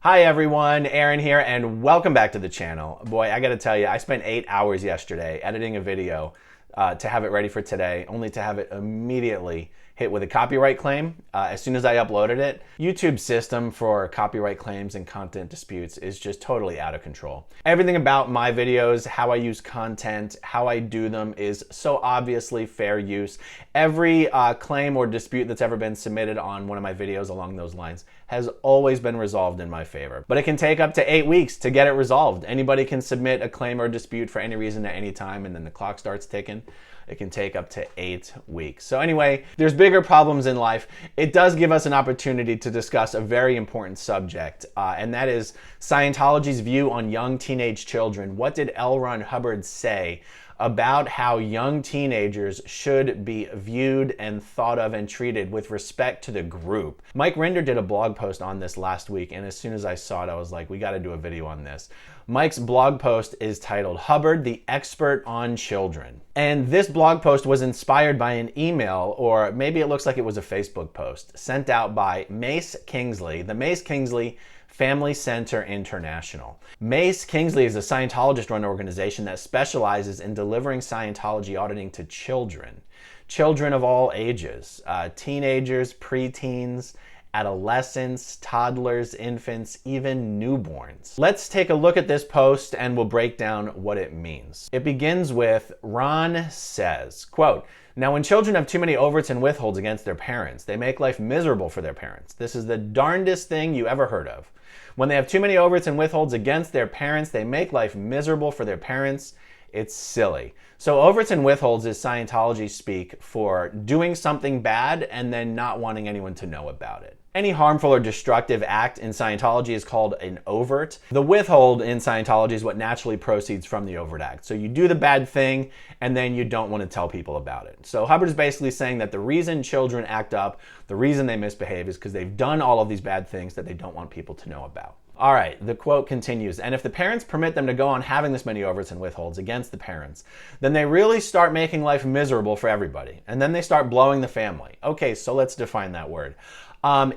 Hi everyone, Aaron here, and welcome back to the channel. Boy, I gotta tell you, I spent 8 hours yesterday editing a video to have it ready for today, only to have it immediately hit with a copyright claim as soon as I uploaded it. YouTube's system for copyright claims and content disputes is just totally out of control. Everything about my videos, how I use content, how I do them is so obviously fair use. Every claim or dispute that's ever been submitted on one of my videos along those lines has always been resolved in my favor. But it can take up to 8 weeks to get it resolved. Anybody can submit a claim or dispute for any reason at any time, and then the clock starts ticking. It can take up to 8 weeks. So anyway, there's bigger problems in life. It does give us an opportunity to discuss a very important subject, and that is Scientology's view on young teenage children. What did L. Ron Hubbard say about how young teenagers should be viewed and thought of and treated with respect to the group? Mike Rinder did a blog post on this last week, and as soon as I saw it, I was like, we got to do a video on this. Mike's blog post is titled Hubbard, the Expert on Children. And this blog post was inspired by an email, or maybe it looks like it was a Facebook post, sent out by Mace Kingsley, the Mace Kingsley Family Center International. Mace Kingsley is a Scientologist-run organization that specializes in delivering Scientology auditing to children. Children of all ages, teenagers, preteens, adolescents, toddlers, infants, even newborns. Let's take a look at this post and we'll break down what it means. It begins with, Ron says, quote, "Now when children have too many overts and withholds against their parents, they make life miserable for their parents. This is the darndest thing you ever heard of. When they have too many overts and withholds against their parents, they make life miserable for their parents. It's silly." So overts and withholds is Scientology speak for doing something bad and then not wanting anyone to know about it. Any harmful or destructive act in Scientology is called an overt. The withhold in Scientology is what naturally proceeds from the overt act. So you do the bad thing and then you don't want to tell people about it. So Hubbard is basically saying that the reason children act up, the reason they misbehave is because they've done all of these bad things that they don't want people to know about. All right, the quote continues, "And if the parents permit them to go on having this many overts and withholds against the parents, then they really start making life miserable for everybody. And then they start blowing the family." Okay, so let's define that word.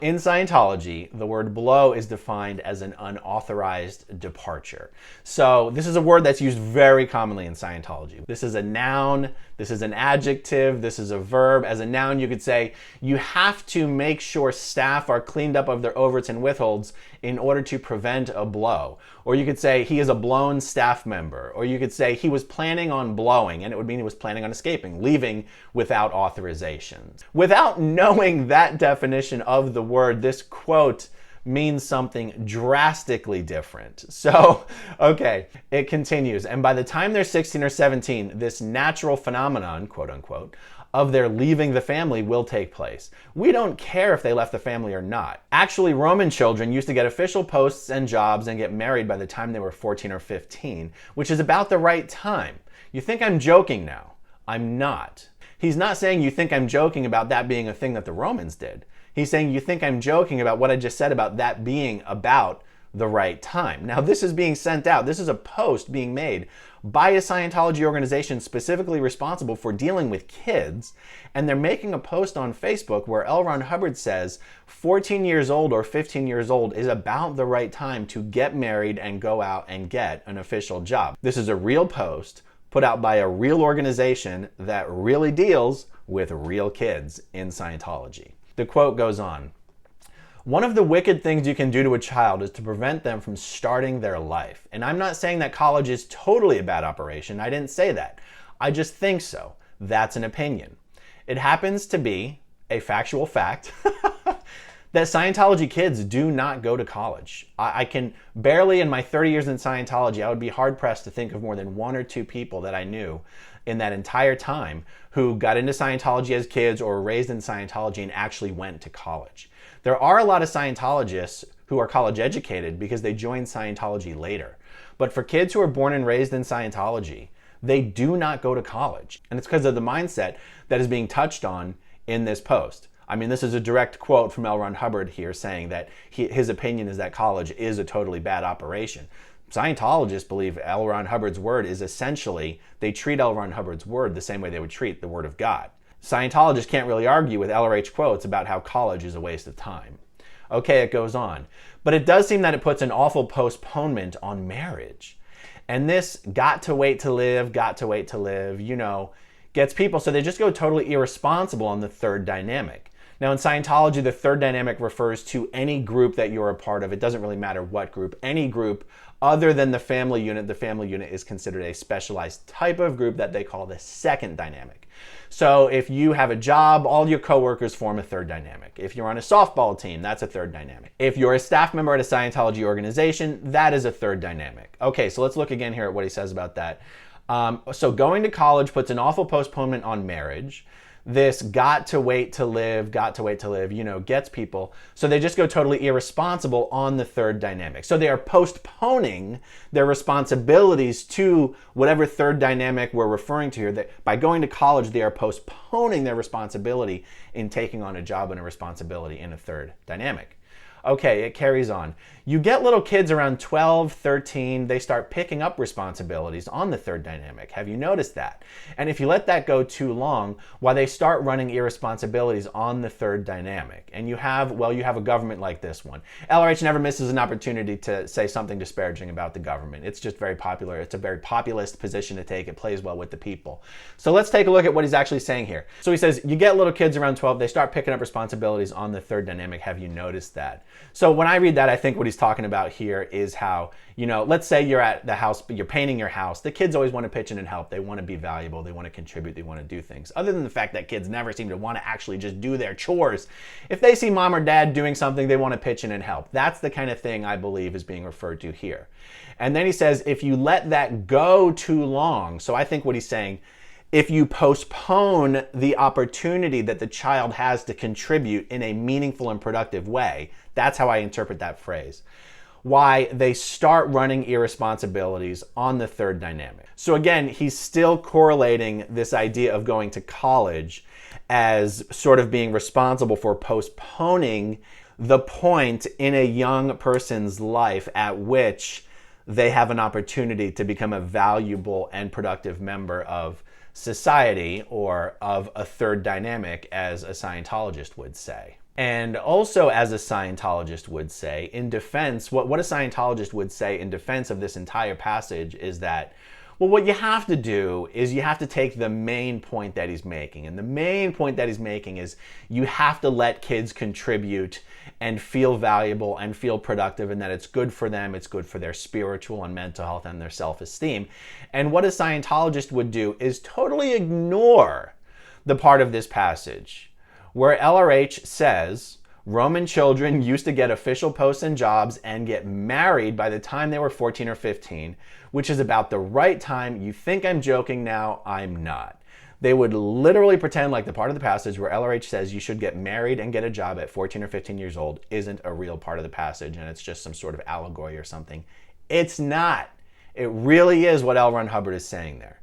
In Scientology, the word blow is defined as an unauthorized departure. So this is a word that's used very commonly in Scientology. This is a noun, this is an adjective, this is a verb. As a noun, you could say, you have to make sure staff are cleaned up of their overts and withholds in order to prevent a blow. Or you could say, he is a blown staff member. Or you could say, he was planning on blowing, and it would mean he was planning on escaping, leaving without authorization. Without knowing that definition of the word, this quote means something drastically different. So, okay, it continues. "And by the time they're 16 or 17, this natural phenomenon, quote unquote, of their leaving the family will take place. We don't care if they left the family or not. Actually, Roman children used to get official posts and jobs and get married by the time they were 14 or 15, which is about the right time. You think I'm joking now? I'm not." He's not saying you think I'm joking about that being a thing that the Romans did. He's saying you think I'm joking about what I just said about that being about the right time. Now, this is being sent out. This is a post being made by a Scientology organization specifically responsible for dealing with kids, and they're making a post on Facebook where L. Ron Hubbard says 14 years old or 15 years old is about the right time to get married and go out and get an official job. This is a real post put out by a real organization that really deals with real kids in Scientology. The quote goes on, "One of the wicked things you can do to a child is to prevent them from starting their life. And I'm not saying that college is totally a bad operation. I didn't say that. I just think so. That's an opinion. It happens to be a factual fact that Scientology kids do not go to college. I can barely, in my 30 years in Scientology, I would be hard-pressed to think of more than 1 or 2 people that I knew in that entire time who got into Scientology as kids or were raised in Scientology and actually went to college. There are a lot of Scientologists who are college educated because they joined Scientology later. But for kids who are born and raised in Scientology, they do not go to college. And it's because of the mindset that is being touched on in this post. I mean, this is a direct quote from L. Ron Hubbard here saying that his opinion is that college is a totally bad operation. Scientologists believe L. Ron Hubbard's word is essentially, they treat L. Ron Hubbard's word the same way they would treat the word of God. Scientologists can't really argue with LRH quotes about how college is a waste of time. Okay, it goes on. But it does seem that it puts an awful postponement on marriage. And this got to wait to live, gets people, so they just go totally irresponsible on the third dynamic. Now in Scientology, the third dynamic refers to any group that you're a part of. It doesn't really matter what group, any group other than the family unit. The family unit is considered a specialized type of group that they call the second dynamic. So if you have a job, all your coworkers form a third dynamic. If you're on a softball team, that's a third dynamic. If you're a staff member at a Scientology organization, that is a third dynamic. Okay, so let's look again here at what he says about that. So going to college puts an awful postponement on marriage. This got to wait to live, gets people. So they just go totally irresponsible on the third dynamic. So they are postponing their responsibilities to whatever third dynamic we're referring to here. By going to college, they are postponing their responsibility in taking on a job and a responsibility in a third dynamic. Okay, it carries on. You get little kids around 12, 13, they start picking up responsibilities on the third dynamic. Have you noticed that? And if you let that go too long, they start running irresponsibilities on the third dynamic. And you have a government like this one. LRH never misses an opportunity to say something disparaging about the government. It's just very popular. It's a very populist position to take. It plays well with the people. So let's take a look at what he's actually saying here. So he says, you get little kids around 12, they start picking up responsibilities on the third dynamic. Have you noticed that? So when I read that, I think what he's talking about here is how, let's say you're at the house, but you're painting your house. The kids always want to pitch in and help. They want to be valuable. They want to contribute. They want to do things. Other than the fact that kids never seem to want to actually just do their chores. If they see mom or dad doing something, they want to pitch in and help. That's the kind of thing I believe is being referred to here. And then he says, if you let that go too long, so I think what he's saying, if you postpone the opportunity that the child has to contribute in a meaningful and productive way, that's how I interpret that phrase. Why they start running irresponsibilities on the third dynamic. So again, he's still correlating this idea of going to college as sort of being responsible for postponing the point in a young person's life at which they have an opportunity to become a valuable and productive member of society, or of a third dynamic, as a Scientologist would say. And also, as a Scientologist would say, in defense, what a Scientologist would say in defense of this entire passage is that, well, what you have to do is you have to take the main point that he's making. And the main point that he's making is you have to let kids contribute and feel valuable and feel productive, and that it's good for them, it's good for their spiritual and mental health and their self-esteem. And what a Scientologist would do is totally ignore the part of this passage where LRH says Roman children used to get official posts and jobs and get married by the time they were 14 or 15, which is about the right time. You think I'm joking now, I'm not. They would literally pretend like the part of the passage where LRH says you should get married and get a job at 14 or 15 years old isn't a real part of the passage, and it's just some sort of allegory or something. It's not. It really is what L. Ron Hubbard is saying there.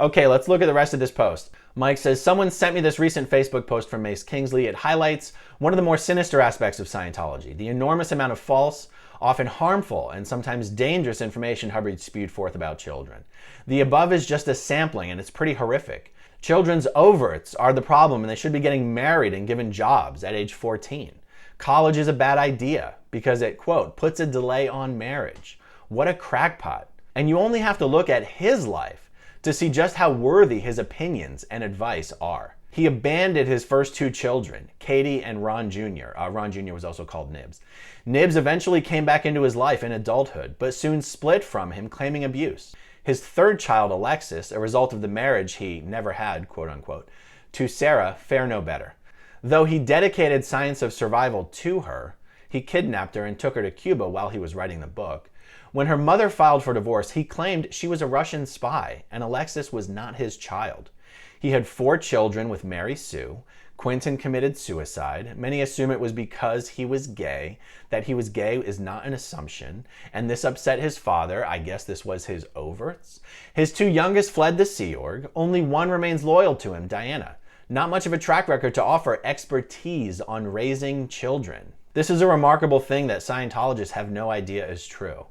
Okay, let's look at the rest of this post. Mike says, someone sent me this recent Facebook post from Mace Kingsley. It highlights one of the more sinister aspects of Scientology, the enormous amount of false, often harmful, and sometimes dangerous information Hubbard spewed forth about children. The above is just a sampling, and it's pretty horrific. Children's ovates are the problem, and they should be getting married and given jobs at age 14. College is a bad idea because it, quote, puts a delay on marriage. What a crackpot. And you only have to look at his life to see just how worthy his opinions and advice are. He abandoned his first two children, Katie and Ron Jr. Ron Jr. was also called Nibs. Nibs eventually came back into his life in adulthood, but soon split from him, claiming abuse. His third child, Alexis, a result of the marriage he never had, quote unquote, to Sarah, fare no better. Though he dedicated science of survival to her, he kidnapped her and took her to Cuba while he was writing the book. When her mother filed for divorce, he claimed she was a Russian spy and Alexis was not his child. He had 4 children with Mary Sue. Quentin committed suicide. Many assume it was because he was gay. That he was gay is not an assumption, and this upset his father. I guess this was his overts. His 2 youngest fled the Sea Org. Only one remains loyal to him, Diana. Not much of a track record to offer expertise on raising children. This is a remarkable thing that Scientologists have no idea is true.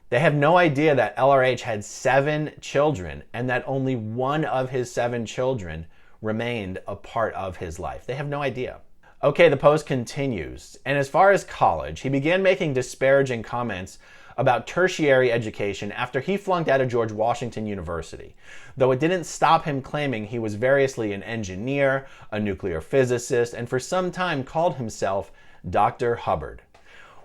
They have no idea that LRH had 7 children and that only one of his 7 children remained a part of his life. They have no idea. Okay, the post continues. And as far as college, he began making disparaging comments about tertiary education after he flunked out of George Washington University, though it didn't stop him claiming he was variously an engineer, a nuclear physicist, and for some time called himself Dr. Hubbard.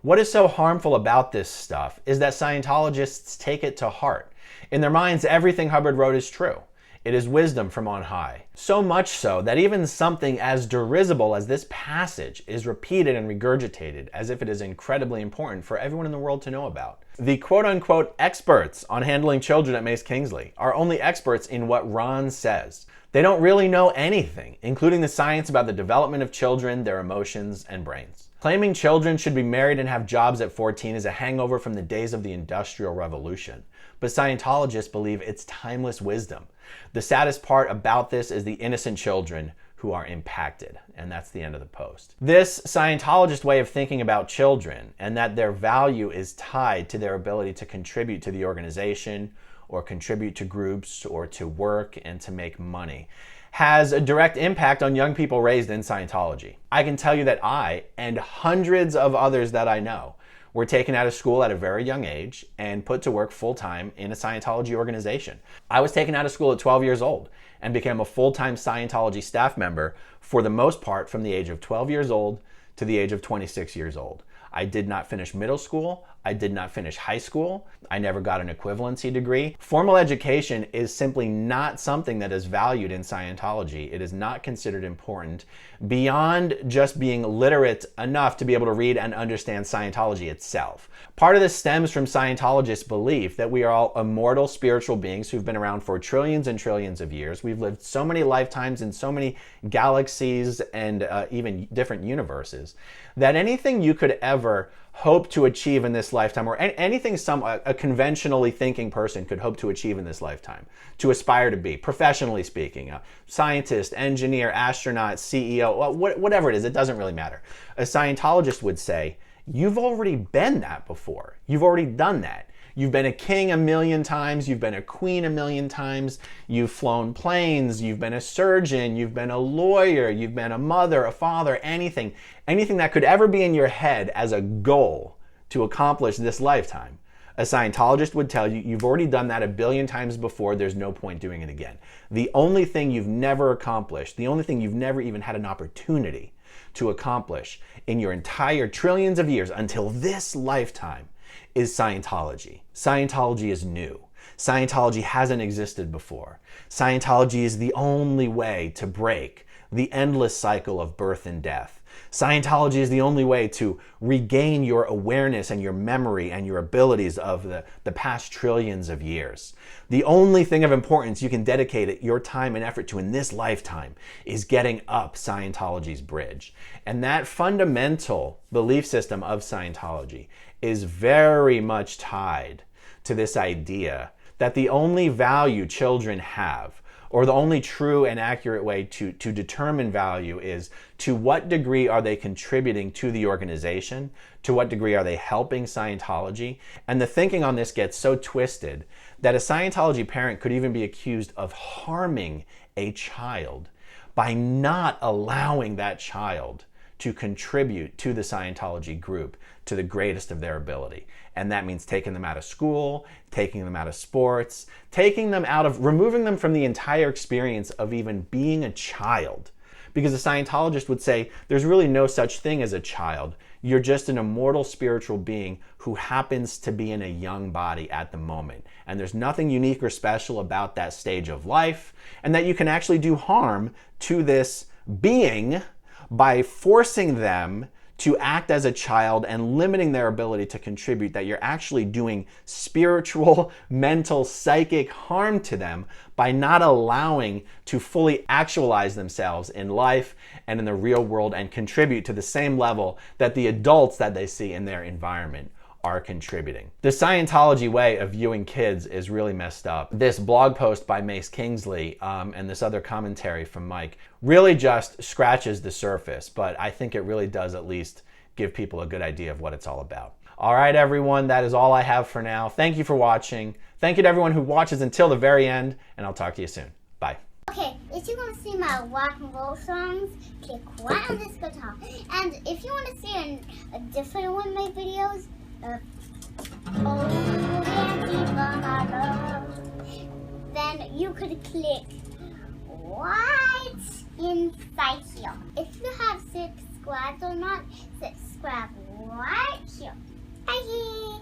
What is so harmful about this stuff is that Scientologists take it to heart. In their minds, everything Hubbard wrote is true. It is wisdom from on high. So much so that even something as derisible as this passage is repeated and regurgitated as if it is incredibly important for everyone in the world to know about. The quote-unquote experts on handling children at Mace Kingsley are only experts in what Ron says. They don't really know anything, including the science about the development of children, their emotions, and brains. Claiming children should be married and have jobs at 14 is a hangover from the days of the Industrial Revolution. But Scientologists believe it's timeless wisdom. The saddest part about this is the innocent children who are impacted. And that's the end of the post. This Scientologist way of thinking about children and that their value is tied to their ability to contribute to the organization or contribute to groups or to work and to make money has a direct impact on young people raised in Scientology. I can tell you that I and hundreds of others that I know were taken out of school at a very young age and put to work full-time in a Scientology organization. I was taken out of school at 12 years old and became a full-time Scientology staff member for the most part from the age of 12 years old to the age of 26 years old. I did not finish middle school. I did not finish high school. I never got an equivalency degree. Formal education is simply not something that is valued in Scientology. It is not considered important beyond just being literate enough to be able to read and understand Scientology itself. Part of this stems from Scientologists' belief that we are all immortal spiritual beings who've been around for trillions and trillions of years. We've lived so many lifetimes in so many galaxies and even different universes that anything you could ever hope to achieve in this lifetime, or anything a conventionally thinking person could hope to achieve in this lifetime, to aspire to be, professionally speaking, a scientist, engineer, astronaut, CEO, whatever it is, it doesn't really matter. A Scientologist would say, you've already been that before. You've already done that. You've been a king a million times. You've been a queen a million times. You've flown planes. You've been a surgeon. You've been a lawyer. You've been a mother, a father, anything that could ever be in your head as a goal to accomplish this lifetime. A Scientologist would tell you, you've already done that a billion times before. There's no point doing it again. The only thing you've never accomplished, the only thing you've never even had an opportunity to accomplish in your entire trillions of years until this lifetime is Scientology. Scientology is new. Scientology hasn't existed before. Scientology is the only way to break the endless cycle of birth and death. Scientology is the only way to regain your awareness and your memory and your abilities of the past trillions of years. The only thing of importance you can dedicate your time and effort to in this lifetime is getting up Scientology's bridge. And that fundamental belief system of Scientology is very much tied to this idea that the only value children have, or the only true and accurate way to determine value, is to what degree are they contributing to the organization, to what degree are they helping Scientology. And the thinking on this gets so twisted that a Scientology parent could even be accused of harming a child by not allowing that child to contribute to the Scientology group to the greatest of their ability. And that means taking them out of school, taking them out of sports, removing them from the entire experience of even being a child. Because a Scientologist would say, there's really no such thing as a child. You're just an immortal spiritual being who happens to be in a young body at the moment. And there's nothing unique or special about that stage of life, and that you can actually do harm to this being by forcing them to act as a child and limiting their ability to contribute, that you're actually doing spiritual, mental, psychic harm to them by not allowing to fully actualize themselves in life and in the real world and contribute to the same level that the adults that they see in their environment are contributing. The Scientology way of viewing kids is really messed up. This blog post by Mace Kingsley and this other commentary from Mike really just scratches the surface, but I think it really does at least give people a good idea of what it's all about. All right, everyone, that is all I have for now. Thank you for watching. Thank you to everyone who watches until the very end, and I'll talk to you soon. Bye. Okay, if you want to see my rock and roll songs, click right on this guitar. And if you want to see a different one of my videos, then you could click right inside here. If you have subscribed or not, subscribe right here. Bye.